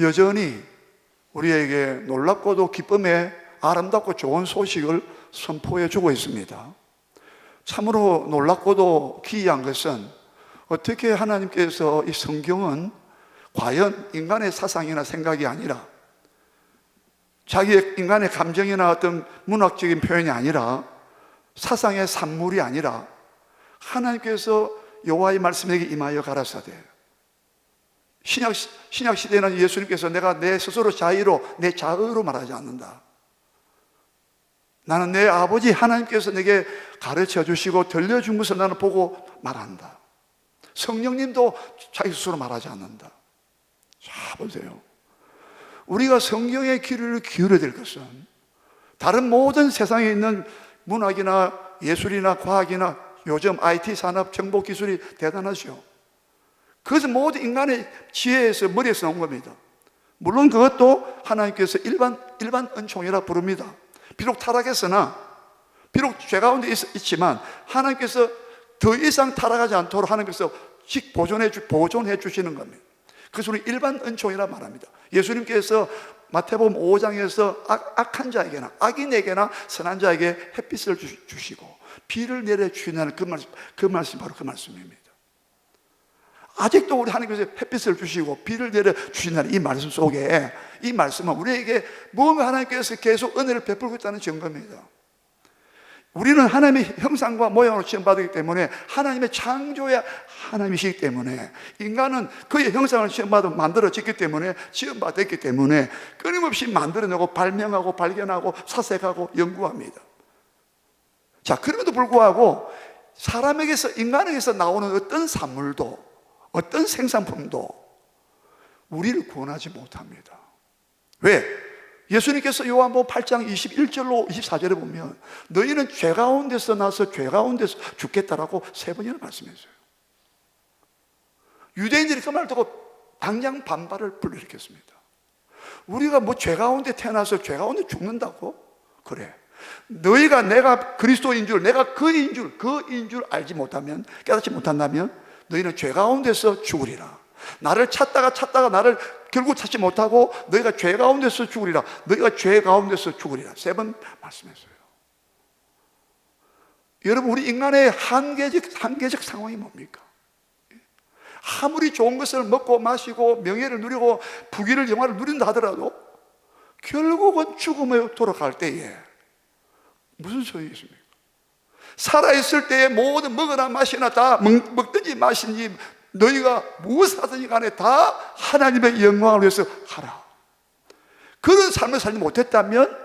여전히 우리에게 놀랍고도 기쁨의 아름답고 좋은 소식을 선포해 주고 있습니다. 참으로 놀랍고도 기이한 것은 어떻게 하나님께서 이 성경은 과연 인간의 사상이나 생각이 아니라 자기의 인간의 감정이나 어떤 문학적인 표현이 아니라 사상의 산물이 아니라 하나님께서 여호와의 말씀에게 임하여 가라사대, 신약 시대는 예수님께서 내가 내 스스로 자의로 내 자의로 말하지 않는다. 나는 내 아버지 하나님께서 내게 가르쳐 주시고 들려준 것을 나는 보고 말한다. 성령님도 자기 스스로 말하지 않는다. 자, 보세요. 우리가 성경의 귀를 기울여야 될 것은 다른 모든 세상에 있는 문학이나 예술이나 과학이나 요즘 IT 산업, 정보 기술이 대단하죠. 그것은 모두 인간의 지혜에서, 머리에서 나온 겁니다. 물론 그것도 하나님께서 일반 은총이라 부릅니다. 비록 타락했으나, 비록 죄 가운데 있지만 하나님께서 더 이상 타락하지 않도록 하나님께서 보존해 주시는 겁니다. 그래서 우리 일반 은총이라 말합니다. 예수님께서 마태복음 5장에서 악한 자에게나 악인에게나 선한 자에게 햇빛을 주시고 비를 내려주시는 그 말씀 바로 그 말씀입니다. 아직도 우리 하나님께서 햇빛을 주시고 비를 내려주신다는 이 말씀 속에, 이 말씀은 우리에게 무엇을 하나님께서 계속 은혜를 베풀고 있다는 증거입니다. 우리는 하나님의 형상과 모양으로 지음받았기 때문에, 하나님의 창조의 하나님이시기 때문에, 인간은 그의 형상을 지음받아 만들어졌기 때문에, 지음받았기 때문에 끊임없이 만들어내고 발명하고 발견하고 사색하고 연구합니다. 자, 그럼에도 불구하고 사람에게서, 인간에게서 나오는 어떤 산물도, 어떤 생산품도 우리를 구원하지 못합니다. 왜? 예수님께서 요한복음 8장 21절로 24절에 보면 너희는 죄 가운데서 나서 죄 가운데서 죽겠다라고 3번이나 말씀했어요. 유대인들이 그 말 듣고 당장 반발을 불러일으켰습니다. 우리가 뭐 죄 가운데 태어나서 죄 가운데 죽는다고? 그래. 너희가 내가 그리스도인 줄, 내가 그인 줄 알지 못하면, 깨닫지 못한다면 너희는 죄 가운데서 죽으리라. 나를 찾다가 나를 결국 찾지 못하고 너희가 죄 가운데서 죽으리라. 너희가 죄 가운데서 죽으리라. 3번 말씀했어요. 여러분, 우리 인간의 한계적 상황이 뭡니까? 아무리 좋은 것을 먹고 마시고 명예를 누리고 부귀를 영화를 누린다 하더라도 결국은 죽음에 돌아갈 때에 무슨 소용이 있습니까? 살아있을 때에 모든 먹으나 마시나 다 먹든지 마시든지 너희가 무엇을 하든지 간에 다 하나님의 영광을 위해서 하라. 그런 삶을 살지 못했다면,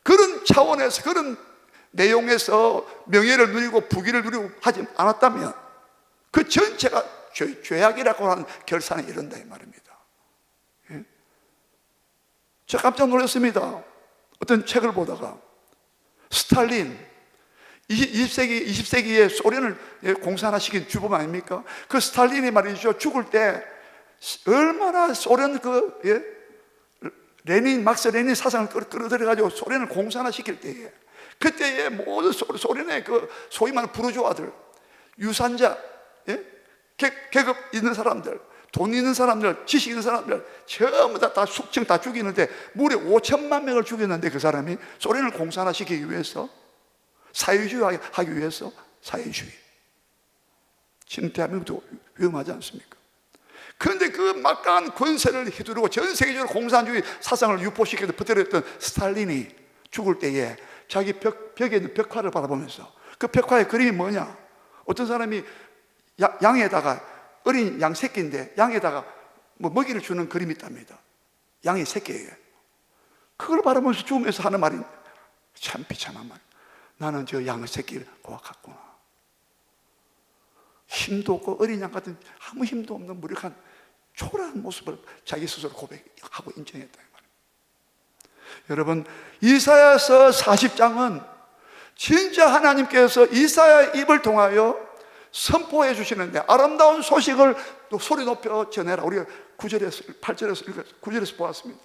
그런 차원에서, 그런 내용에서 명예를 누리고 부귀를 누리고 하지 않았다면 그 전체가 죄악이라고 하는 결산에 이른다 이 말입니다. 예? 제가 깜짝 놀랐습니다. 어떤 책을 보다가 스탈린, 20세기에 소련을 공산화시킨 주범 아닙니까? 그 스탈린이 말이죠, 죽을 때 얼마나 소련 막스 레닌 사상을 끌어들여가지고 소련을 공산화시킬 때에, 그때에 모든 소련의 소위 말하는 부르주아들, 유산자, 계급 있는 사람들, 돈 있는 사람들, 지식 있는 사람들 전부 다 숙청 다 죽이는데 무려 5천만 명을 죽였는데, 그 사람이 소련을 공산화시키기 위해서, 사회주의 하기 위해서, 사회주의. 지금 대한민국도 위험하지 않습니까? 그런데 그 막강한 권세를 휘두르고 전 세계적으로 공산주의 사상을 유포시켜서 퍼뜨렸던 스탈린이 죽을 때에 자기 벽에 있는 벽화를 바라보면서, 그 벽화의 그림이 뭐냐? 어떤 사람이 양에다가, 어린 양 새끼인데 양에다가 뭐 먹이를 주는 그림이 있답니다. 양의 새끼에게. 그걸 바라보면서 죽으면서 하는 말이 참 비참한 말. 나는 저 양의 새끼를 고아갔구나. 힘도 없고 어린 양 같은 아무 힘도 없는 무력한 초라한 모습을 자기 스스로 고백하고 인정했다. 여러분, 이사야서 40장은 진짜 하나님께서 이사야의 입을 통하여 선포해 주시는데, 아름다운 소식을 또 소리 높여 전해라. 우리가 9절에서 8절에서 9절에서 보았습니다.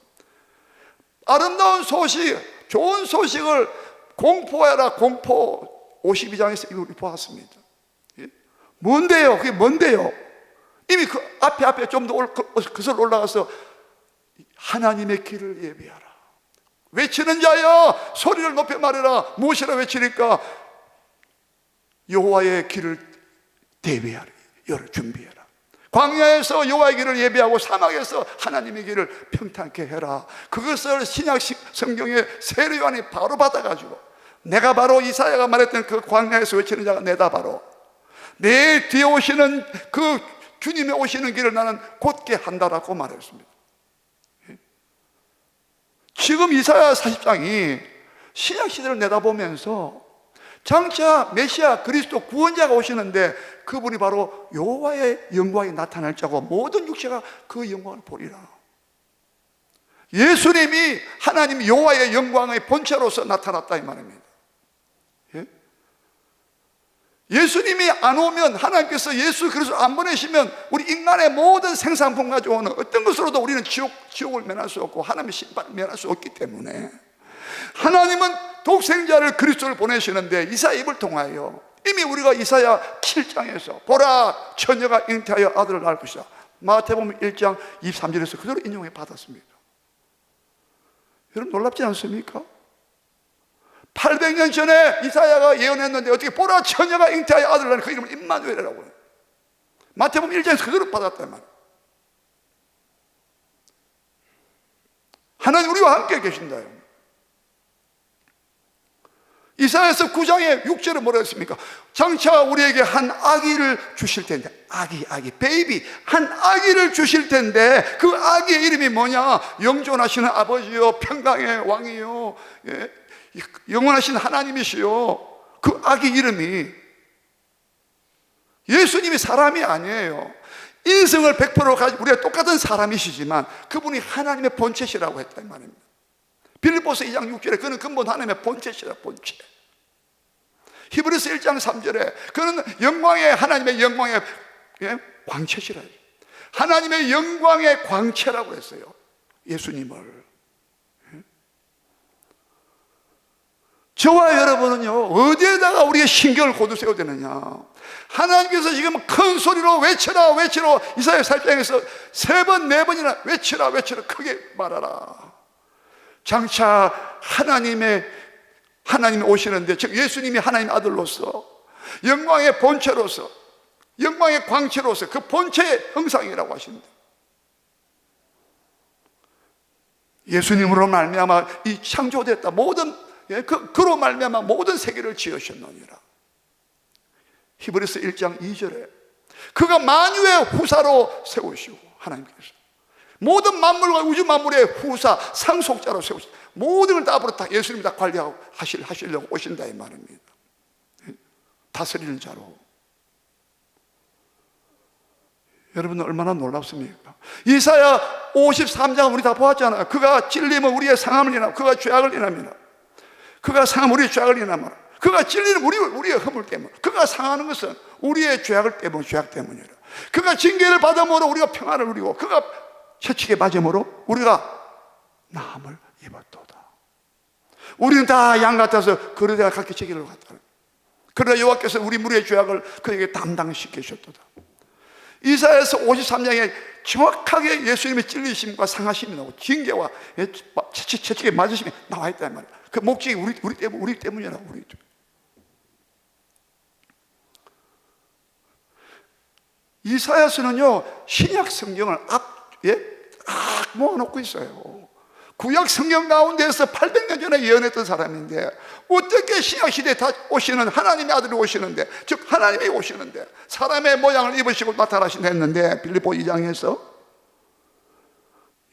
아름다운 소식, 좋은 소식을 공포해라. 공포 52장에서 우리 보았습니다. 뭔데요? 그게 뭔데요? 이미 그 앞에 좀 더 그슬 올라가서 하나님의 길을 예비하라. 외치는 자여 소리를 높여 말해라. 무엇이라 외치니까 여호와의 길을 대비하라. 준비해라. 광야에서 여호와의 길을 예비하고 사막에서 하나님의 길을 평탄케 해라. 그것을 신약 성경의 세례 요한이 바로 받아가지고, 내가 바로 이사야가 말했던 그 광야에서 외치는 자가 내다, 바로 내 뒤에 오시는 그 주님이 오시는 길을 나는 곧게 한다라고 말했습니다. 지금 이사야 40장이 신약 시대를 내다보면서 장차 메시아 그리스도 구원자가 오시는데 그분이 바로 여호와의 영광이 나타날 자고 모든 육체가 그 영광을 보리라. 예수님이 하나님 여호와의 영광의 본체로서 나타났다 이 말입니다. 예수님이 안 오면, 하나님께서 예수 그리스도 안 보내시면 우리 인간의 모든 생산품 가져오는 어떤 것으로도 우리는 지옥을 면할 수 없고 하나님의 심판을 면할 수 없기 때문에 하나님은 독생자를 그리스도를 보내시는데 이사야 입을 통하여 이미 우리가 이사야 7장에서 보라 처녀가 잉태하여 아들을 낳을 것이다, 마태복음 1장 23절에서 그대로 인용해 받았습니다. 여러분 놀랍지 않습니까? 800년 전에 이사야가 예언했는데 어떻게 보라 처녀가 잉태하여 아들을 낳는 그 이름을 임마누엘이라고 해요. 마태복음 1장에서 그대로 받았단 말이에요. 하나님 우리와 함께 계신다요. 이사야서 9장에 6절에 뭐라 했습니까? 장차 우리에게 한 아기를 주실 텐데, 아기 베이비, 한 아기를 주실 텐데 그 아기의 이름이 뭐냐? 영존하시는 아버지요 평강의 왕이요, 영원하신 하나님이시요. 그 아기 이름이, 예수님이 사람이 아니에요. 인성을 100% 가지고 우리가 똑같은 사람이시지만 그분이 하나님의 본체시라고 했단 말입니다. 빌립보서 2장 6절에 그는 근본 하나님의 본체시라, 본체. 히브리서 1장 3절에 그는 영광의, 하나님의 영광의 광채시라, 하나님의 영광의 광채라고 했어요, 예수님을. 저와 여러분은요, 어디에다가 우리의 신경을 고두세워야 되느냐? 하나님께서 지금 큰 소리로 외쳐라, 외치라. 이사야 40장에서 3번, 4번이나 외치라, 크게 말하라. 장차 하나님이 오시는데, 즉 예수님이 하나님의 아들로서 영광의 본체로서, 영광의 광채로서 그 본체의 형상이라고 하십니다. 예수님으로 말미암아 이 창조됐다 모든, 그로 말미암아 모든 세계를 지으셨느니라. 히브리서 1장 2절에 그가 만유의 후사로 세우시고, 하나님께서 모든 만물과 우주 만물의 후사, 상속자로 세우시고 모든 걸 다 앞으로 다 예수님이 다 관리하고 하시려고 오신다 이 말입니다. 다스리는 자로. 여러분은 얼마나 놀랍습니까? 이사야 53장 우리 다 보았잖아요. 그가 찔림은 우리의 상함을 인하며 그가 죄악을 인하며, 그가 상함 우리의 죄악을 인하며, 그가 찔리는 우리의 허물 때문에, 그가 상하는 것은 우리의 죄악 때문이라. 그가 징계를 받음으로 우리가 평안을 누리고 그가 채찍에 맞음으로 우리가 나음을 입었도다. 우리는 다 양 같아서 그러다가 각기 제길로 갔다. 그러나 여호와께서 우리 무리의 죄악을 그에게 담당시키셨도다. 이사야서 53장에 정확하게 예수님의 찔리심과 상하심이 나오고 징계와 채찍에 맞으심이 나와 있단 말이에요. 그 목적이 우리 때문이라고. 우리. 이사야서는요 신약 성경을 모아놓고 있어요. 구약 성경 가운데서 800년 전에 예언했던 사람인데 어떻게 신약 시대에 다 오시는 하나님의 아들이 오시는데, 즉 하나님이 오시는데 사람의 모양을 입으시고 나타나신다 했는데 빌립보 2장에서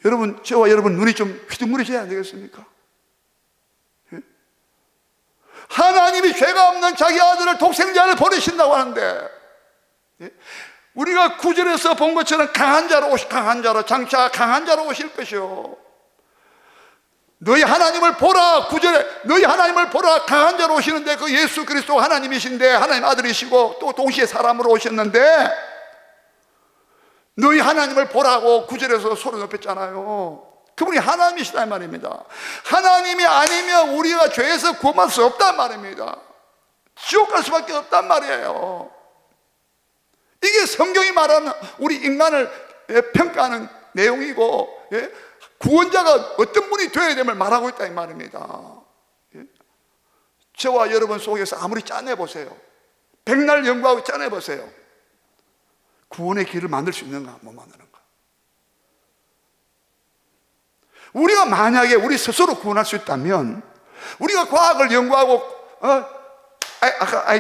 여러분, 저와 여러분 눈이 좀 휘둥그레져야 안 되겠습니까? 하나님이 죄가 없는 자기 아들을, 독생자를 보내신다고 하는데, 우리가 9절에서 본 것처럼 강한 자로 장차 강한 자로 오실 것이요, 너희 하나님을 보라. 9절에 너희 하나님을 보라, 강한 자로 오시는데 그 예수 그리스도 하나님이신데, 하나님 아들이시고 또 동시에 사람으로 오셨는데 너희 하나님을 보라고 9절에서 소리 높였잖아요. 그분이 하나님이시다 말입니다. 하나님이 아니면 우리가 죄에서 구원할 수 없단 말입니다. 지옥 갈 수밖에 없단 말이에요. 이게 성경이 말하는 우리 인간을 평가하는 내용이고, 예? 구원자가 어떤 분이 되어야 됨을 말하고 있다 이 말입니다. 예? 저와 여러분 속에서 아무리 짜내보세요, 백날 연구하고 짜내보세요, 구원의 길을 만들 수 있는가, 못 만드는가? 우리가 만약에 우리 스스로 구원할 수 있다면, 우리가 과학을 연구하고 아까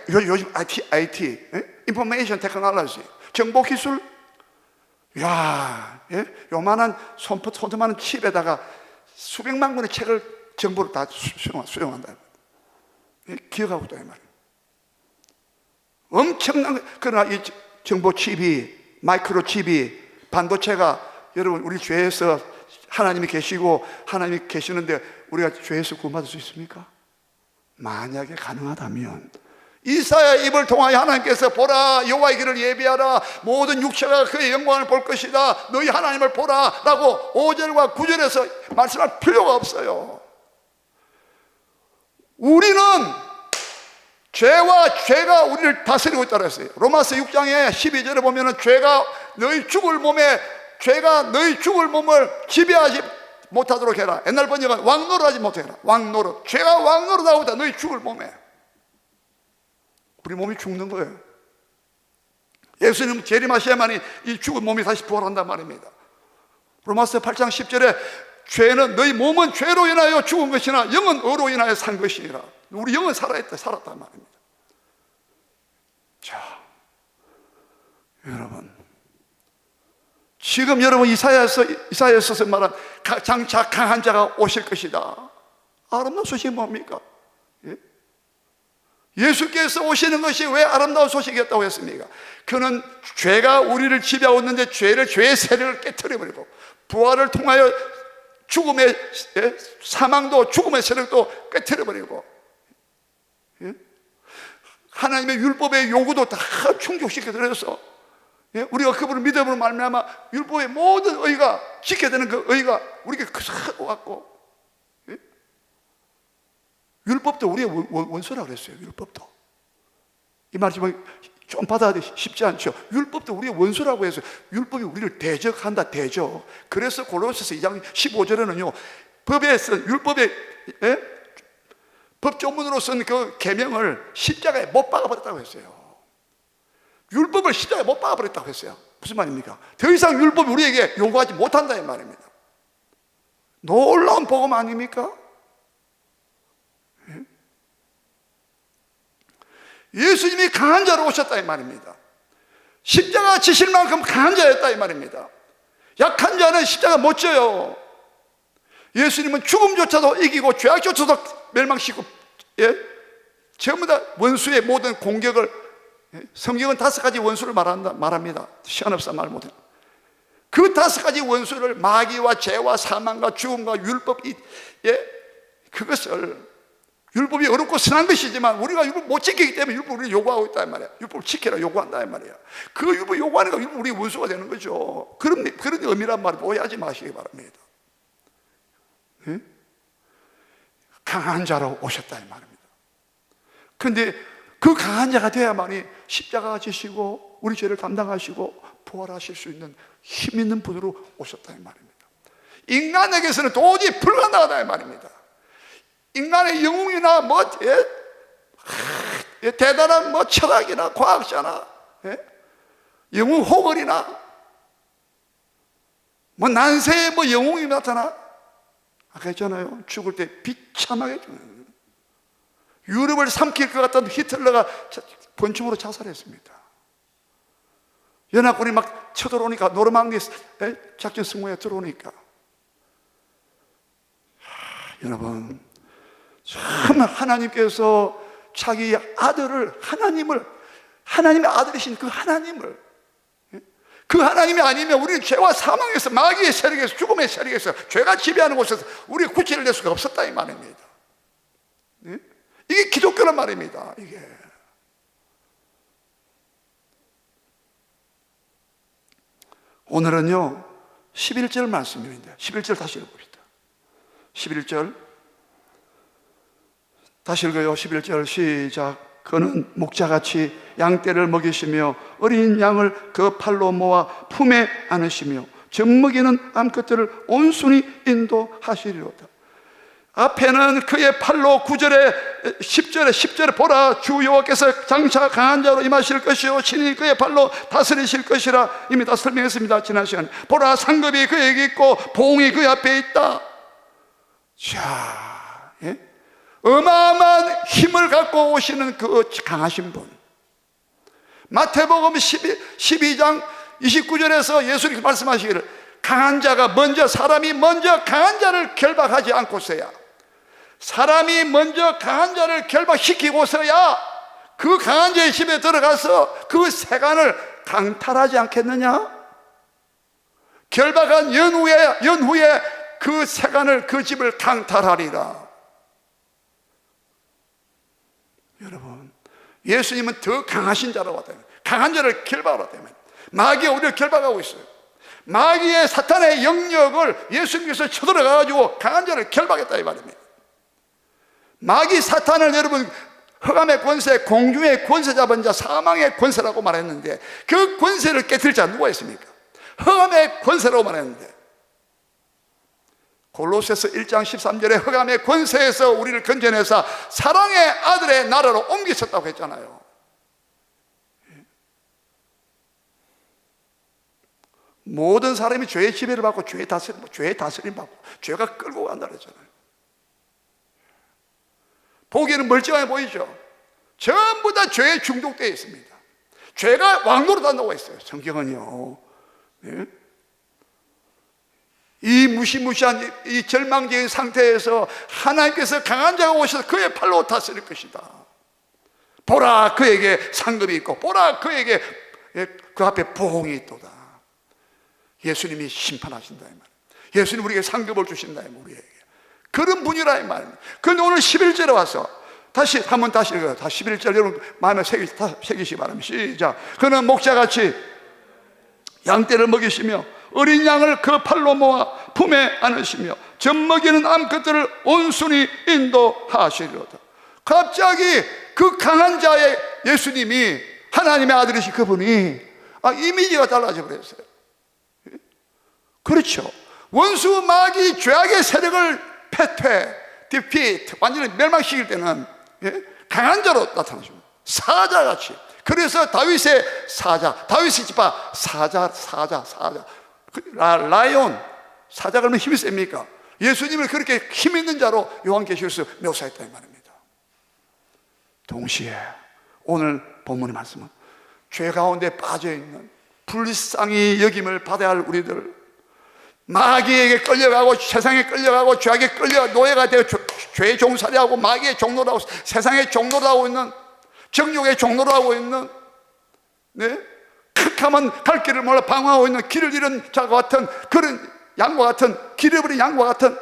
요즘 IT, 인포메이션 테크놀로지, 정보기술, 야, 예? 요만한 손만한 칩에다가 수백만 권의 책을, 정보를 다 수용한다. 예? 기억하고 있다 이 말이에요. 엄청난, 그러나 이 정보 칩이, 마이크로 칩이, 반도체가, 여러분 우리 죄에서 하나님이 계시고 하나님이 계시는데 우리가 죄에서 구원받을 수 있습니까? 만약에 가능하다면 이사야의 입을 통하여 하나님께서 보라, 여호와의 길을 예비하라, 모든 육체가 그의 영광을 볼 것이다, 너희 하나님을 보라 라고 5절과 9절에서 말씀할 필요가 없어요. 우리는 죄가 우리를 다스리고 있다고 했어요. 로마서 6장에 12절에 보면 죄가 너희 죽을 몸을 지배하지 못하도록 해라. 옛날 번역은 왕노릇하지 못해라. 왕노릇, 죄가 왕노릇하고 있다, 너희 죽을 몸에. 우리 몸이 죽는 거예요. 예수님 재림하셔야만이 이 죽은 몸이 다시 부활한단 말입니다. 로마서 8장 10절에 죄는, 너희 몸은 죄로 인하여 죽은 것이나 영은 의로 인하여 산 것이니라. 우리 영은 살았단 말입니다. 자, 여러분, 지금 여러분 이사야서에서 말한 장차 강한 자가 오실 것이다. 아름다운 소식이 뭡니까? 예? 예수께서 오시는 것이 왜 아름다운 소식이었다고 했습니까? 그는 죄가 우리를 지배하고 있는데 죄의 세력을 깨트려버리고, 부활을 통하여 죽음의, 사망도 죽음의 세력도 깨트려버리고, 예? 하나님의 율법의 요구도 다 충족시켜드려서, 예? 우리가 그분을 믿음으로 말미암아 율법의 모든 의가 지켜되는 그 의가 우리에게 크고 같고, 예? 율법도 우리의 원수라고 그랬어요. 율법도. 이 말씀은 좀 받아들이기 쉽지 않죠. 율법도 우리의 원수라고 해서 율법이 우리를 대적한다, 대적. 그래서 골로새서 2장 15절에는요, 율법의, 예? 법조문으로 쓴 그 계명을 십자가에 못 박아버렸다고 했어요. 율법을 십자가에 못 박아버렸다고 했어요. 무슨 말입니까? 더 이상 율법이 우리에게 요구하지 못한다 이 말입니다. 놀라운 복음 아닙니까? 예? 예수님이 강한 자로 오셨다 이 말입니다. 십자가 지실 만큼 강한 자였다 이 말입니다. 약한 자는 십자가 못 져요. 예수님은 죽음조차도 이기고 죄악조차도 멸망시키고, 예? 전부 다 원수의 모든 공격을, 성경은 5가지 원수를 말합니다. 시간없어 말 못해요. 그 5가지 원수를, 마귀와 죄와 사망과 죽음과 율법, 그것을, 율법이 어렵고 선한 것이지만 우리가 율법 못 지키기 때문에 율법을 우리는 요구하고 있다 이 말이야. 율법을 지키라 요구한다 이 말이야. 그 율법 요구하니까 율법 우리 원수가 되는 거죠. 그런 의미란 말을 오해하지 마시기 바랍니다. 예? 강한 자로 오셨다 이 말입니다. 그런데 그 강한 자가 되어야만이 십자가가 지시고 우리 죄를 담당하시고 부활하실 수 있는 힘 있는 분으로 오셨다 이 말입니다. 인간에게서는 도저히 불가능하다 이 말입니다. 인간의 영웅이나 대단한 철학이나 과학자나, 영웅 호걸이나 난세의 영웅이 나타나, 아까 했잖아요. 죽을 때 비참하게 죽는, 유럽을 삼킬 것 같던 히틀러가 권총으로 자살했습니다. 연합군이 막 쳐들어오니까, 노르망디 작전 승무에 들어오니까, 여러분, 정말 하나님께서 자기 아들을, 하나님의 아들이신 그 하나님을, 그 하나님이 아니면 우리는 죄와 사망에서, 마귀의 세력에서, 죽음의 세력에서, 죄가 지배하는 곳에서 우리가 구출을 낼 수가 없었다 이 말입니다. 이게 기독교란 말입니다. 이게 오늘은요 11절 말씀입니다. 11절 다시 읽어봅시다. 11절 다시 읽어요. 11절 시작. 그는 목자같이 양떼를 먹이시며 어린 양을 그 팔로 모아 품에 안으시며 젖먹이는 암컷들을 온순히 인도하시리로다. 앞에는 그의 팔로 9절에 10절에 보라, 주 여호와께서 장차 강한 자로 임하실 것이요 친히 그의 팔로 다스리실 것이라. 이미 다 설명했습니다, 지난 시간에. 보라, 상급이 그에게 있고 보응이 그 앞에 있다. 자, 예? 어마어마한 힘을 갖고 오시는 그 강하신 분. 마태복음 12장 29절에서 예수님이 말씀하시기를, 강한 자가 먼저, 사람이 먼저 강한 자를 결박하지 않고서야, 사람이 먼저 강한 자를 결박시키고서야 그 강한 자의 집에 들어가서 그 세간을 강탈하지 않겠느냐? 결박한 연후에 그 세간을, 그 집을 강탈하리라. 여러분, 예수님은 더 강하신 자라고 하다. 강한 자를 결박하라 때문에 마귀가 우리를 결박하고 있어요. 마귀의 사탄의 영역을 예수님께서 쳐들어가가지고 강한 자를 결박했다 이 말입니다. 마귀 사탄을 여러분 흑암의 권세, 공중의 권세 잡은 자, 사망의 권세라고 말했는데 그 권세를 깨뜨릴 자 누가 있습니까? 흑암의 권세라고 말했는데, 골로새서 1장 13절에 흑암의 권세에서 우리를 건져내사 사랑의 아들의 나라로 옮기셨다고 했잖아요. 모든 사람이 죄의 지배를 받고 죄의 다스림 받고 죄가 끌고 간다 그랬잖아요. 보기에는 멀쩡해 보이죠? 전부 다 죄에 중독되어 있습니다. 죄가 왕노릇한다고 했어요, 성경은요. 예? 이 무시무시한 이 절망적인 상태에서 하나님께서 강한 자가 오셔서 그의 팔로 다스릴 것이다. 보라, 그에게 상급이 있고 보라, 그에게 그 앞에 보응이 있도다. 예수님이 심판하신다 이 말. 예수님 우리에게 상급을 주신다 이 말, 우리에게. 그런 분이라 이 말입니다. 그런데 오늘 11절에 와서 다시 읽어요. 다 11절 여러분 마음에 새기시기 바랍니다. 시작. 그는 목자같이 양떼를 먹이시며 어린 양을 그 팔로 모아 품에 안으시며 젖먹이는 암컷들을 온순히 인도하시리로다. 갑자기 그 강한 자의 예수님이, 하나님의 아들이신 그분이 이미지가 달라져 버렸어요. 그렇죠. 원수 마귀 죄악의 세력을 디피트, 완전히 멸망시킬 때는 강한 자로 나타나십니다. 사자같이. 그래서 다윗의 사자, 다윗의 집파 사자. 라이온, 사자가 얼마나 힘이 셉니까? 예수님을 그렇게 힘 있는 자로 요한계시록에서 묘사했다 이 말입니다. 동시에 오늘 본문의 말씀은 죄 가운데 빠져있는 불쌍히 여김을 받아야 할 우리들, 마귀에게 끌려가고 세상에 끌려가고 죄악에 끌려 노예가 되어 죄의 종살이하고 마귀의 종로를 하고 세상의 종로를 하고 있는, 정욕의 종로를 하고 있는, 캄캄한 갈 길을 몰라 방황하고 있는 길을 잃은 자와 같은, 그런 양과 같은, 길 잃어버린 양과 같은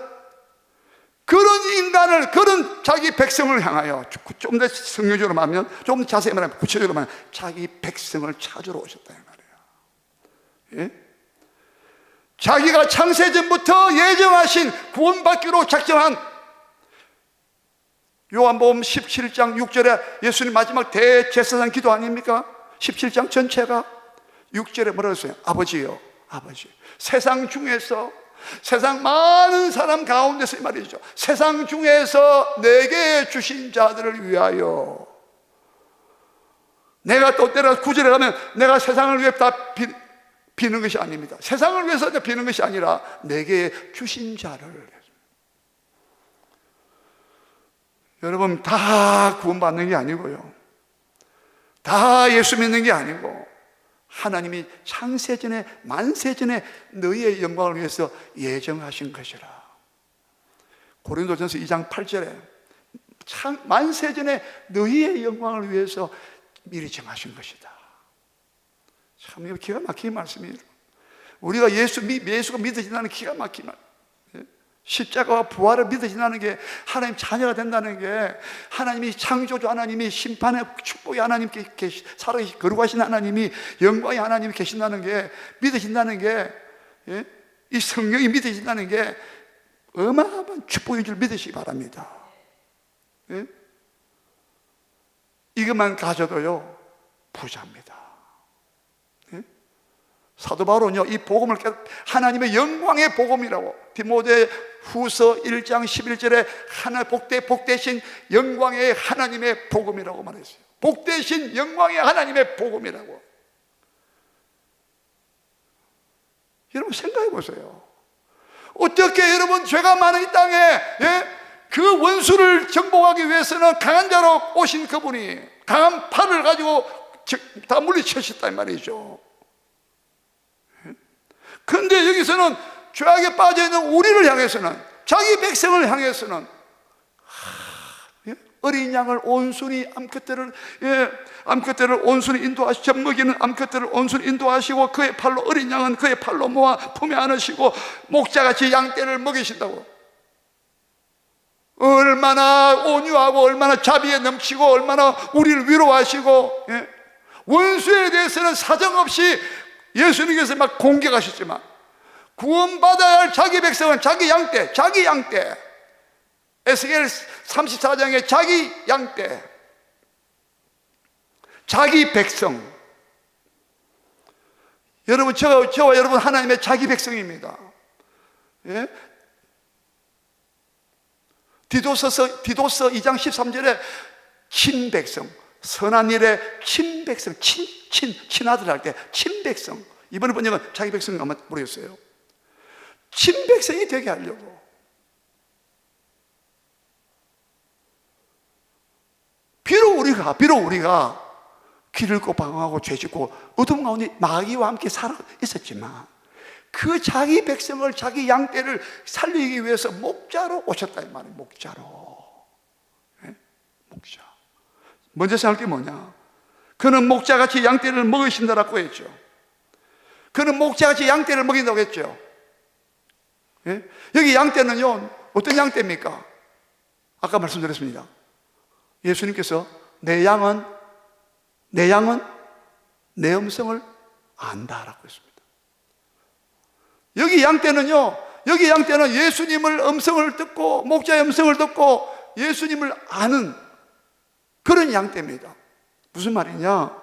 그런 인간을, 그런 자기 백성을 향하여, 좀 더 성경적으로 말하면, 좀 더 자세히 말하면, 구체적으로 말하면 자기 백성을 찾으러 오셨다 이 말이에요. 예? 자기가 창세전부터 예정하신 구원받기로 작정한, 요한복음 17장 6절에 예수님 마지막 대제사장 기도 아닙니까? 17장 전체가 6절에 뭐라고 했어요? 아버지요, 아버지, 세상 중에서, 세상 많은 사람 가운데서 이 말이죠, 세상 중에서 내게 주신 자들을 위하여, 내가 또 때려 9절에 가면 내가 세상을 위해 다 비는 것이 아닙니다. 세상을 위해서 비는 것이 아니라 내게 주신 자를. 여러분, 다 구원받는 게 아니고요, 다 예수 믿는 게 아니고, 하나님이 창세전에 만세전에 너희의 영광을 위해서 예정하신 것이라. 고린도전서 2장 8절에 만세전에 너희의 영광을 위해서 미리 정하신 것이다. 참 기가 막힌 말씀이에요. 우리가 예수가 믿어진다는 기가 막힌 말. 십자가와 부활을 믿어진다는 게, 하나님 자녀가 된다는 게, 하나님이 창조주 하나님이, 심판의 축복의 하나님께 살아계신 거룩하신 하나님이, 영광의 하나님이 계신다는 게 믿어진다는 게, 이 성령이 믿어진다는 게 어마어마한 축복인 줄 믿으시기 바랍니다. 이것만 가져도요 부자입니다. 사도 바울은요, 이 복음을 하나님의 영광의 복음이라고, 디모데 후서 1장 11절에 하나 복되신 영광의 하나님의 복음이라고 말했어요. 복되신 영광의 하나님의 복음이라고. 여러분 생각해 보세요. 어떻게 여러분 죄가 많은 이 땅에, 그 원수를 정복하기 위해서는 강한 자로 오신 그분이 강한 팔을 가지고 다 물리치셨단 말이죠. 그런데 여기서는 죄악에 빠져있는 우리를 향해서는, 자기 백성을 향해서는 어린 양을 온순히 암컷들을 온순히 인도하시고, 젖먹이는 암컷들을 온순히 인도하시고, 그의 팔로 어린 양은 그의 팔로 모아 품에 안으시고 목자같이 양떼를 먹이신다고. 얼마나 온유하고 얼마나 자비에 넘치고 얼마나 우리를 위로하시고, 원수에 대해서는 사정없이 예수님께서 막 공격하셨지만, 구원받아야 할 자기 백성은 자기 양떼, 에스겔 34장에 자기 양떼, 자기 백성. 여러분, 저와 여러분 하나님의 자기 백성입니다. 디도서 2장 13절에 친백성, 선한 일에 친백성, 친아들 할 때 친백성. 이번에 번역은 자기 백성 아마 모르겠어요. 친백성이 되게 하려고. 비록 우리가 길을 잃고 방황하고 죄짓고 어둠 가운데 마귀와 함께 살아 있었지만, 그 자기 백성을, 자기 양떼를 살리기 위해서 목자로 오셨다 이 말이에요. 목자로. 목자. 먼저 생각할 게 뭐냐? 그는 목자같이 양떼를 먹이신다라고 했죠. 그는 목자같이 양떼를 먹인다고 했죠. 여기 양떼는요, 어떤 양떼입니까? 아까 말씀드렸습니다. 예수님께서 내 양은 내 음성을 안다라고 했습니다. 여기 양떼는 예수님을 음성을 듣고, 목자의 음성을 듣고 예수님을 아는 그런 양떼입니다. 무슨 말이냐?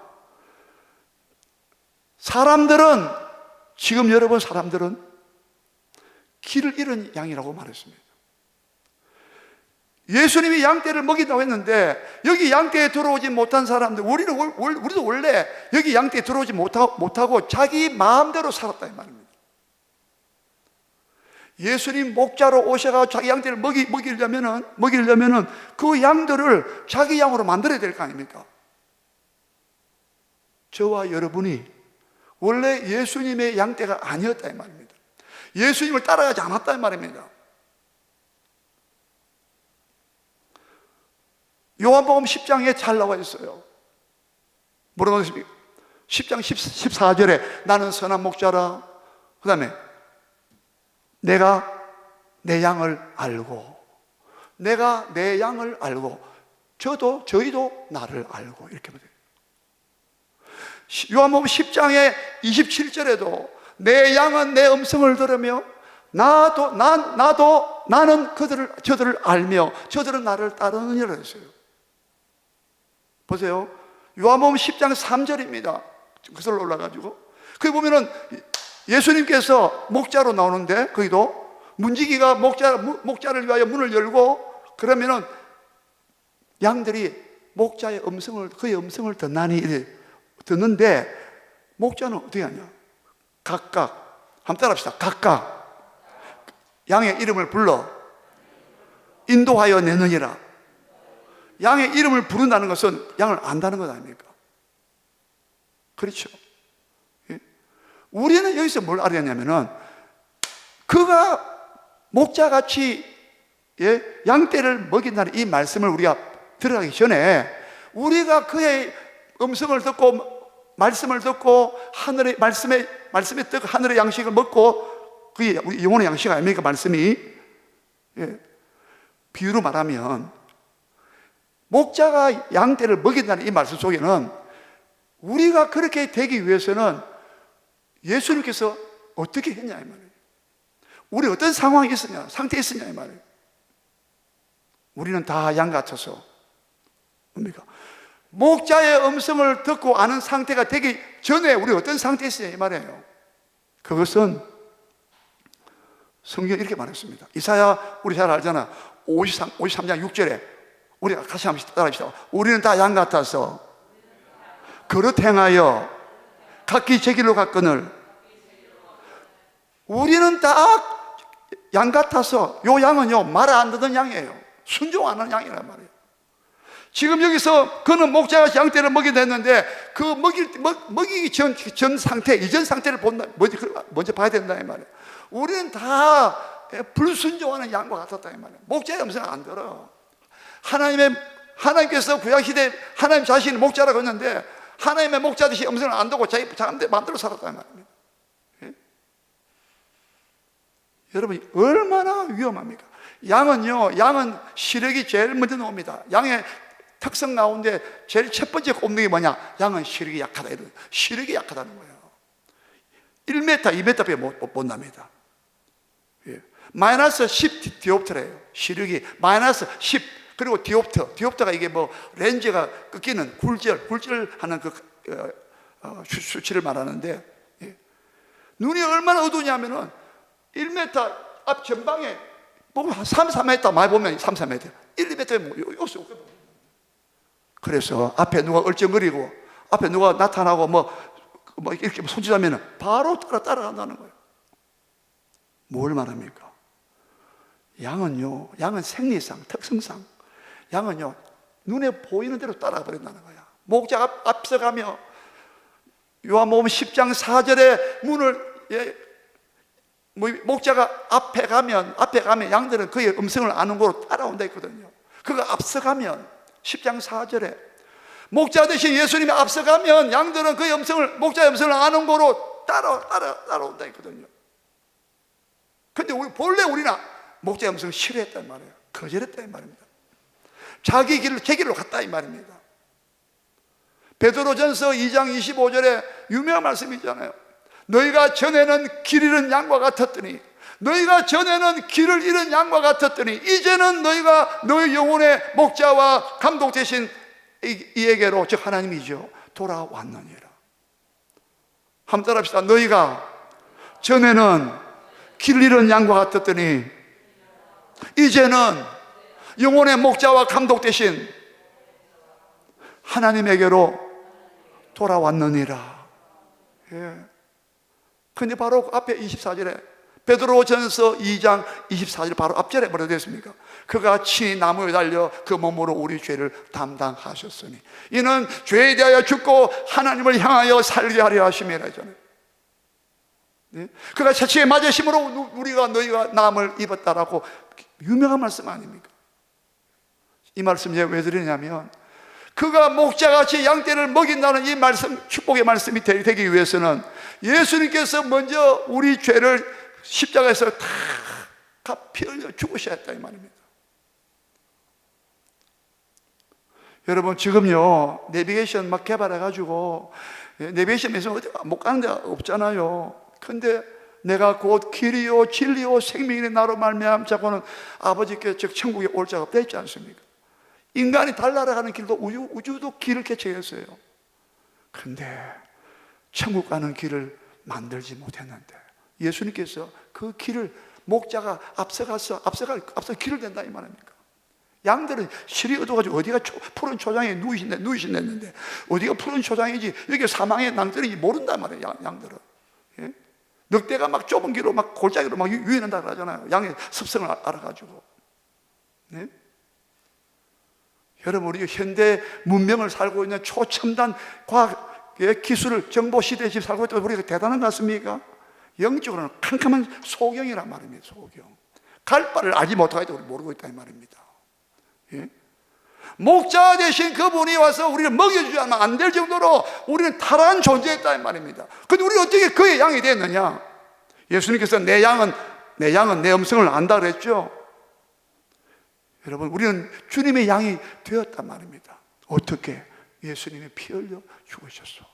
지금 여러분 사람들은 길을 잃은 양이라고 말했습니다. 예수님이 양떼를 먹인다고 했는데, 여기 양떼에 들어오지 못한 사람들, 우리도 원래 여기 양떼에 들어오지 못하고 자기 마음대로 살았다 이 말입니다. 예수님 목자로 오셔서 자기 양떼를 먹이려면은 그 양들을 자기 양으로 만들어야 될 거 아닙니까? 저와 여러분이 원래 예수님의 양떼가 아니었다 이 말입니다. 예수님을 따라가지 않았다 이 말입니다. 요한복음 10장에 잘 나와 있어요. 뭐라고 했습니까? 10장 14절에 나는 선한 목자라, 그 다음에 내가 내 양을 알고, 저희도 나를 알고, 이렇게 보세요. 요한복음 10장에 27절에도 내 양은 내 음성을 들으며 나는 저들을 알며 저들은 나를 따르느니라 했어요. 보세요. 요한복음 10장 3절입니다. 그슬로 올라가지고 거기 보면은 예수님께서 목자로 나오는데, 거기도 문지기가 목자를 위하여 문을 열고, 그러면은 양들이 목자의 그의 음성을 듣는데, 목자는 어떻게 하냐? 한번 따라합시다. 각각 양의 이름을 불러 인도하여 내느니라. 양의 이름을 부른다는 것은 양을 안다는 것 아닙니까? 그렇죠. 우리는 여기서 뭘 알았냐면은, 그가 목자같이 양떼를 먹인다는 이 말씀을 우리가 들어가기 전에, 우리가 그의 음성을 듣고 말씀을 듣고 하늘의 말씀에 뜻 하늘의 양식을 먹고, 그게 우리 영혼의 양식 아닙니까? 말씀이. 비유로 말하면 목자가 양떼를 먹인다는 이 말씀 속에는, 우리가 그렇게 되기 위해서는 예수님께서 어떻게 했냐 이 말이에요. 우리 어떤 상황이 있었냐, 상태에 있었냐 이 말이에요. 우리는 다 양 같아서 뭡니까? 목자의 음성을 듣고 아는 상태가 되기 전에 우리 어떤 상태에 있었냐 이 말이에요. 그것은 성경이 이렇게 말했습니다. 이사야, 우리 잘 알잖아. 53장 6절에 우리가 같이 한번 따라합시다. 우리는 다 양 같아서 그릇 행하여 각기 제 길로 갔거늘. 우리는 다 양 같아서, 요 양은요 말 안 듣는 양이에요. 순종하는 양이란 말이에요. 지금 여기서 그는 목자가 양떼를 먹이냈는데 그 먹이기 전 상태, 이전 상태를 먼저 봐야 된다 이 말이에요. 우리는 다 불순종하는 양과 같았다 이 말이에요. 목자의 음성을 안 들어. 하나님께서 구약시대 하나님 자신이 목자라고 했는데 하나님의 목자듯이 음성을 안 듣고 자기 마음대로 살았다 이 말입니다. 예? 여러분 얼마나 위험합니까? 양은 시력이 제일 먼저 나옵니다. 양의 특성 가운데 제일 첫 번째 꼽는 게 뭐냐? 양은 시력이 약하다. 시력이 약하다는 거예요. 1m, 2m밖에 못 납니다. 예. 마이너스 10 디옵트래요. 시력이 마이너스 10. 그리고 디옵트가 이게 뭐 렌즈가 꺾이는 굴절하는 그 수치를 말하는데, 예. 눈이 얼마나 어두우냐면은 1m 앞 전방에 보면 한 3, 4m 많이 보면 3, 4m, 1, 2m면 요새 없거든요. 그래서 앞에 누가 얼쩡거리고 앞에 누가 나타나고 뭐 이렇게 손짓하면 바로 따라간다는 거예요. 뭘 말합니까? 양은 생리상, 특성상 양은요 눈에 보이는 대로 따라가 버린다는 거야. 목자가 앞서가며 요한복음 10장 4절에 문을 목자가 앞에 가면 양들은 그의 음성을 아는 거로 따라온다 했거든요. 그가 앞서가면 10장 4절에 목자 대신 예수님이 앞서가면 양들은 그의 목자의 음성을 아는 거로 따라온다 했거든요. 근데 본래 우리는 목자의 음성을 싫어했단 말이에요. 거절했단 말입니다. 자기 길을 제 길로 갔다 이 말입니다. 베드로전서 2장 25절에 유명한 말씀이 있잖아요. 너희가 전에는 길 잃은 양과 같았더니 이제는 너희가 너희 영혼의 목자와 감독 되신 이에게로, 즉 하나님이죠, 돌아왔느니라. 한번 따라합시다. 너희가 전에는 길 잃은 양과 같았더니 이제는 영혼의 목자와 감독 되신 하나님에게로 돌아왔느니라. 예. 근데 바로 앞에 24절에 베드로전서 2장 24절 바로 앞절에 뭐라고 되어 있습니까? 그가 친히 나무에 달려 그 몸으로 우리 죄를 담당하셨으니 이는 죄에 대하여 죽고 하나님을 향하여 살게 하려 하심이라 하잖아요. 네? 그가 채찍에 맞으심으로 너희가 남을 입었다라고 유명한 말씀 아닙니까? 이 말씀 제가 왜 드리냐면 그가 목자같이 양떼를 먹인다는 이 말씀, 축복의 말씀이 되기 위해서는 예수님께서 먼저 우리 죄를 십자가에서 다 피 흘려 죽으셔야 했다 이 말입니다. 여러분 지금요 내비게이션 막 개발해가지고 내비게이션에서 어디 못 가는 데가 없잖아요. 근데 내가 곧 길이요 진리요 생명이 나로 말미암자고는 아버지께 즉 천국에 올 자가 없다 했지 않습니까? 인간이 달나라 가는 길도 우주도 길을 개척했어요. 근데 천국 가는 길을 만들지 못했는데 예수님께서 그 길을 목자가 앞서 길을 댄다 이 말입니까? 양들은 실이 얻어가지고 어디가 푸른 초장에 누이신댔는데 어디가 푸른 초장이지 여기 사망의 낭떠러지 모른단 말이에요. 양들은. 예? 늑대가 막 좁은 길로 막 골짜기로 막 유인한다 그러잖아요. 양의 습성을 알아가지고. 네? 여러분 우리 현대 문명을 살고 있는 초첨단 과학의 기술을 정보 시대에 지금 살고 있다고 우리가 대단한 것 같습니까? 영적으로는 캄캄한 소경이란 말입니다. 소경. 갈 바를 알지 못하고 우리 모르고 있다 이 말입니다. 예? 목자 대신 그분이 와서 우리를 먹여주지 않으면 안 될 정도로 우리는 타락한 존재였다 이 말입니다. 근데 우리가 어떻게 그의 양이 됐느냐? 예수님께서 내 양은 내 음성을 안다 그랬죠. 여러분 우리는 주님의 양이 되었단 말입니다. 어떻게? 예수님이 피 흘려 죽으셨어.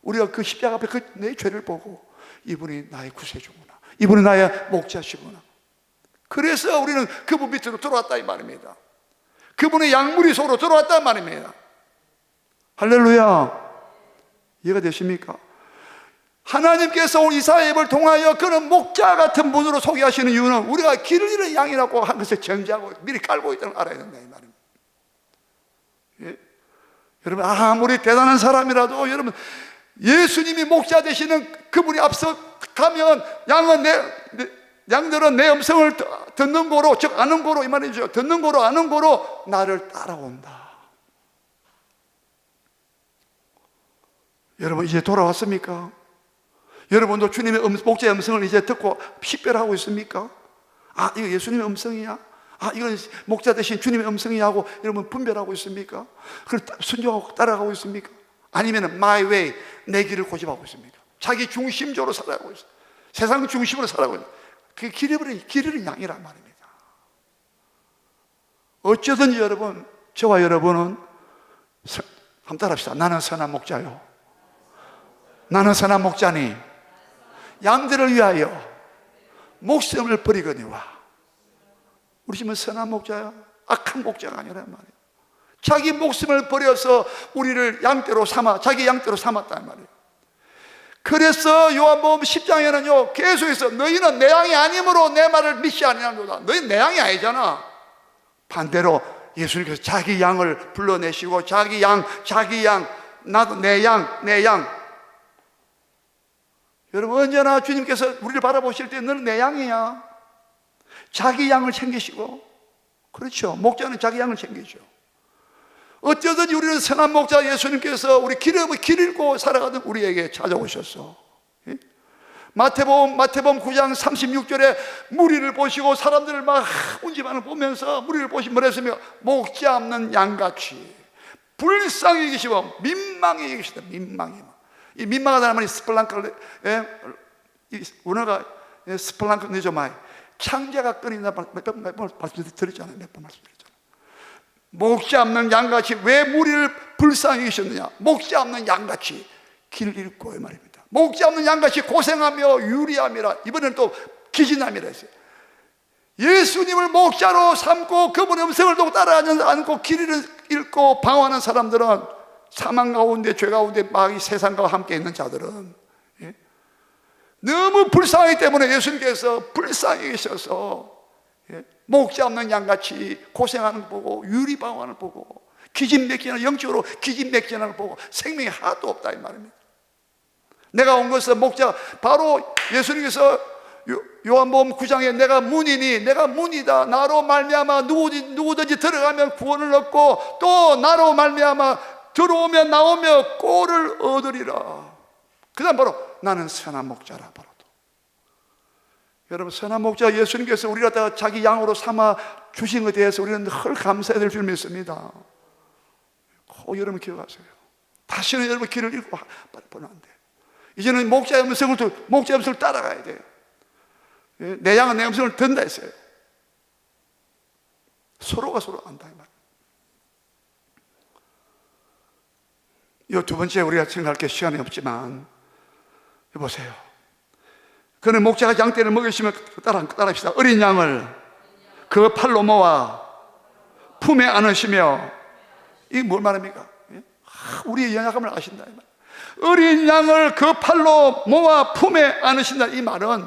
우리가 그 십자가 앞에 내 죄를 보고 이분이 나의 구세주구나, 이분이 나의 목자시구나. 그래서 우리는 그분 밑으로 들어왔다 이 말입니다. 그분의 양무리 속으로 들어왔단 말입니다. 할렐루야. 이해가 되십니까? 하나님께서 오늘 이사야를 통하여 그는 목자 같은 분으로 소개하시는 이유는 우리가 길을 잃은 양이라고 한 것을 정지하고 미리 깔고 있다는 걸 알아야 된다 이 말입니다. 예? 여러분 아무리 대단한 사람이라도 여러분 예수님이 목자 되시는 그분이 앞서 가면 양들은 내 음성을 듣는 고로, 즉 아는 고로 이 말이죠. 듣는 고로 아는 고로 나를 따라온다. 여러분 이제 돌아왔습니까? 여러분도 주님의 목자의 음성을 이제 듣고 식별하고 있습니까? 아 이거 예수님의 음성이야? 아 이건 목자 대신 주님의 음성이야 하고 여러분 분별하고 있습니까? 그걸 순종하고 따라가고 있습니까? 아니면 my way, 내 길을 고집하고 있습니까? 자기 중심적으로 살아가고 있어요. 세상 중심으로 살아가고 있어요. 그게 길을 양이란 말입니다. 어쩌든지 여러분, 저와 여러분은 한번 따라합시다. 나는 선한 목자요. 나는 선한 목자니 양들을 위하여 목숨을 버리거니와. 우리 집은 선한 목자야. 악한 목자가 아니란 말이에요. 자기 목숨을 버려서 우리를 양떼로 삼아 자기 양떼로 삼았단 말이에요. 그래서 요한복음 10장에는요 계속해서 너희는 내 양이 아니므로 내 말을 믿지 아니하노라. 너희는 내 양이 아니잖아. 반대로 예수님께서 자기 양을 불러내시고 자기 양 나도 내 양. 여러분 언제나 주님께서 우리를 바라보실 때 너는 내 양이야. 자기 양을 챙기시고, 그렇죠, 목자는 자기 양을 챙기죠. 어쩌든지 우리는 선한 목자 예수님께서 우리 길 잃고 살아가던 우리에게 찾아오셨어. 마태복음 9장 36절에 무리를 보시고 사람들을 막 운집하는 보면서 무리를 보시면 뭐랬으며 목자 없는 양같이 불쌍히 계시고 민망히 계시다. 이 민망하다는 말이 스플랑크, 원어가 스플랑크 네조마이, 창자가 끓인다 말씀드렸잖아요. 몇 번 말씀드렸잖아요. 목자 없는 양같이 왜 무리를 불쌍히 계셨느냐? 목자 없는 양같이 길을 잃고 이 말입니다. 목자 없는 양같이 고생하며 유리함이라. 이번에는 또 기진함이라 했어요. 예수님을 목자로 삼고 그분의 음성을 듣고 따라하지 않고 길을 잃고 방황하는 사람들은 사망 가운데 죄 가운데 막 이 세상과 함께 있는 자들은 너무 불쌍하기 때문에 예수님께서 불쌍히 계셔서 목자 없는 양같이 고생하는 걸 보고 유리방황을 보고 기진맥진하는, 영적으로 기진맥진하는 걸 보고 생명이 하나도 없다 이 말입니다. 내가 온 것은 목자, 바로 예수님께서 요한복음 9장에 내가 문이니 내가 문이다. 나로 말미암아 누구든지 들어가면 구원을 얻고 또 나로 말미암아 들어오면 나오며 꼴을 얻으리라. 그 다음 바로 나는 선한 목자라. 바로 여러분 선한 목자 예수님께서 우리를 갖다가 자기 양으로 삼아 주신 것에 대해서 우리는 늘 감사해야 될 줄 믿습니다. 여러분 기억하세요. 다시는 여러분 길을 잃고 보면 안 돼. 이제는 목자의 음성을 따라가야 돼요. 내 양은 내 음성을 듣는다 했어요. 서로가 서로 안다 이 말. 이 두 번째 우리가 생각할 게 시간이 없지만 보세요. 그는 목자가 양떼를 먹이시면 따라합시다. 어린 양을 그 팔로 모아 품에 안으시며, 이게 뭘 말합니까? 우리의 연약함을 아신다 이 말. 어린 양을 그 팔로 모아 품에 안으신다 이 말은,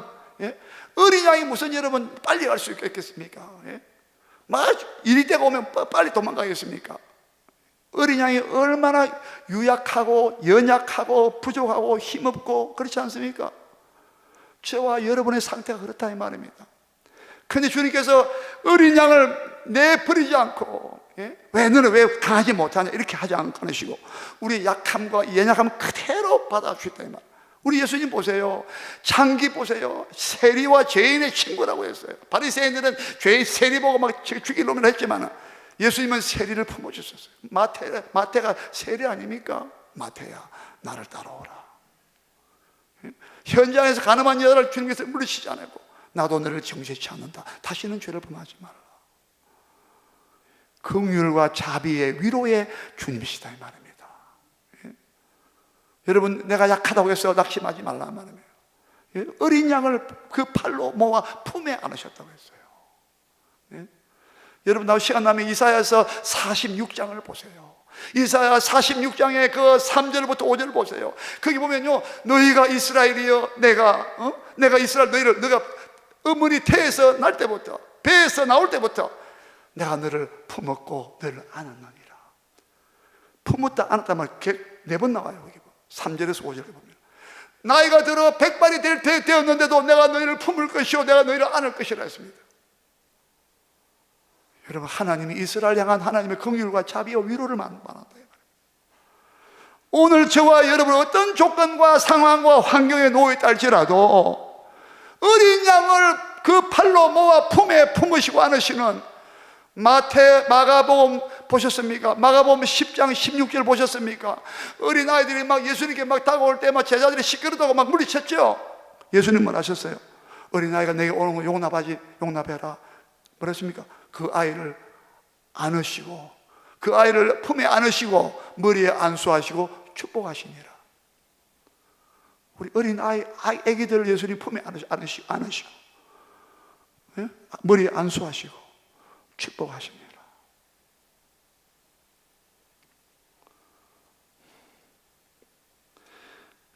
어린 양이 무슨 여러분 빨리 갈 수 있겠습니까? 막 이리 때가 오면 빨리 도망가겠습니까? 어린 양이 얼마나 유약하고 연약하고 부족하고 힘없고 그렇지 않습니까? 저와 여러분의 상태가 그렇다 이 말입니다. 그런데 주님께서 어린 양을 내버리지 않고, 왜 너는 왜 강하지 못하냐 이렇게 하지 않으시고 우리 약함과 연약함을 그대로 받아주셨다 이 말. 우리 예수님 보세요. 창기 보세요. 세리와 죄인의 친구라고 했어요. 바리새인들은 세리 보고 막 죽이려고 했지만 예수님은 세리를 품어주셨어요. 마태가 세리 아닙니까? 마태야 나를 따라오라. 현장에서 가늠한 여자를 주님께서 물리치지 않았고 나도 너를 정죄치 않는다. 다시는 죄를 범하지 말라. 긍휼과 자비의 위로의 주님이시다 이 말입니다. 여러분 내가 약하다고 해서 낙심하지 말라 말입니다. 어린 양을 그 팔로 모아 품에 안으셨다고 했어요. 여러분 나 시간 나면 이사야서 46장을 보세요. 이사야 46장의 그 3절부터 5절 보세요. 거기 보면요, 너희가 이스라엘이여, 내가 이스라엘 너희를, 너가 어머니 태에서 날 때부터, 배에서 나올 때부터 내가 너를 품었고 너를 안았느니라. 품었다 안았다 말 4번 나와요. 여기 3절에서 5절에 보면 나이가 들어 백발이 되었는데도 내가 너희를 품을 것이요 내가 너희를 안을 것이라 했습니다. 여러분, 하나님이 이스라엘 향한 하나님의 긍휼과 자비와 위로를 만난다. 오늘 저와 여러분 어떤 조건과 상황과 환경에 놓여있다 할지라도 어린 양을 그 팔로 모아 품에 품으시고 안으시는 마가복음 보셨습니까? 마가복음 10장 16절 보셨습니까? 어린아이들이 막 예수님께 막 다가올 때 막 제자들이 시끄러다고 막 물리쳤죠. 예수님은 하셨어요. 어린아이가 내게 오는 거 용납해라. 뭐랬습니까? 그 아이를 안으시고, 그 아이를 품에 안으시고 머리에 안수하시고 축복하시니라. 우리 어린 아기들 예수님 품에 안으시고 예? 머리에 안수하시고 축복하십니다.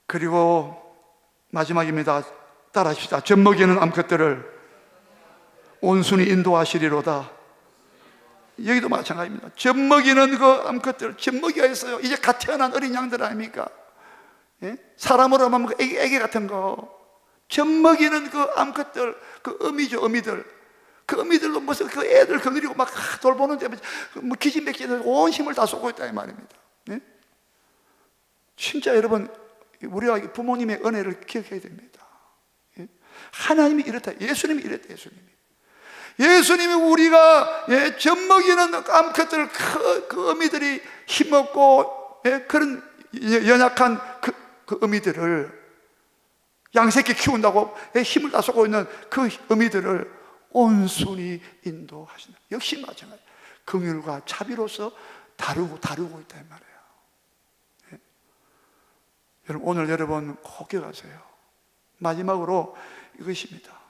그리고 마지막입니다. 따라하십시다. 젖먹이는 암컷들을 온순히 인도하시리로다. 여기도 마찬가지입니다. 젖먹이는 그 암컷들, 젖먹이가 있어요. 이제 갓 태어난 어린 양들 아닙니까? 예? 사람으로 하면 애기 같은 거, 젖먹이는 그 암컷들, 그 어미들, 그 어미들도 무슨 그 애들 거느리고 막 돌보는데 뭐 기진맥진해서 온 힘을 다 쏟고 있다 이 말입니다. 예? 진짜 여러분, 우리가 부모님의 은혜를 기억해야 됩니다. 예? 하나님이 이렇다, 예수님이 이랬다. 예수님이 우리가 젖먹이는 암컷들, 그 어미들이 힘없고 그런 연약한 그 어미들을, 양새끼 키운다고 힘을 다 쏟고 있는 그 어미들을 온순히 인도하신다. 역시 마찬가지, 긍휼과 자비로서 다루고 있다 이 말이에요. 예? 여러분, 오늘 여러분 꼭 기억하세요. 마지막으로 이것입니다.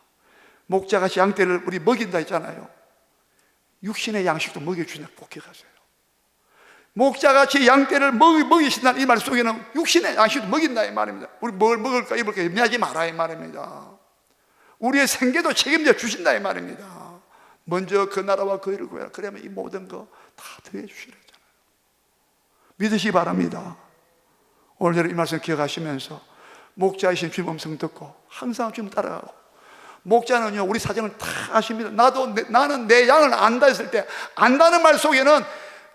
목자같이 양떼를 우리 먹인다 했잖아요. 육신의 양식도 먹여주신다. 꼭 기억하세요. 목자같이 양떼를 먹이신다는 이 말 속에는 육신의 양식도 먹인다 이 말입니다. 우리 뭘 먹을까 입을까 염려하지 마라 이 말입니다. 우리의 생계도 책임져 주신다 이 말입니다. 먼저 그 나라와 그 일을 구해라. 그러면 이 모든 거 다 더해 주시라 했잖아요. 믿으시기 바랍니다. 오늘 여러분 이 말씀 기억하시면서 목자이신 주님 음성 듣고 항상 주님 따라가고, 목자는요 우리 사정을 다 아십니다. 나는 내 양을 안다 했을 때, 안다는 말 속에는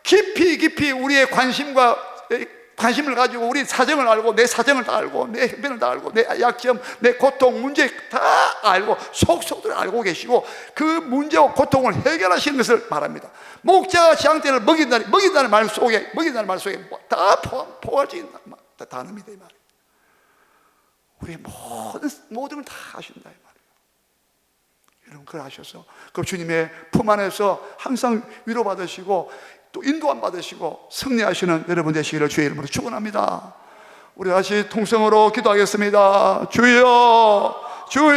깊이 우리의 관심을 가지고 우리 사정을 알고, 내 사정을 다 알고, 내 형편을 다 알고, 내 약점, 내 고통, 문제 다 알고 속속들 알고 계시고 그 문제와 고통을 해결하시는 것을 말합니다. 목자가 양떼를 먹인다는 말 속에 다 포괄적인 단어입니다 이 말이에요. 우리의 모든 걸 다 아신다 이 말이에요. 여러분, 그걸 아셔서 그 주님의 품 안에서 항상 위로받으시고 또 인도함 받으시고 승리하시는 여러분 되시기를 주의 이름으로 축원합니다. 우리 다시 통성으로 기도하겠습니다. 주여, 주여.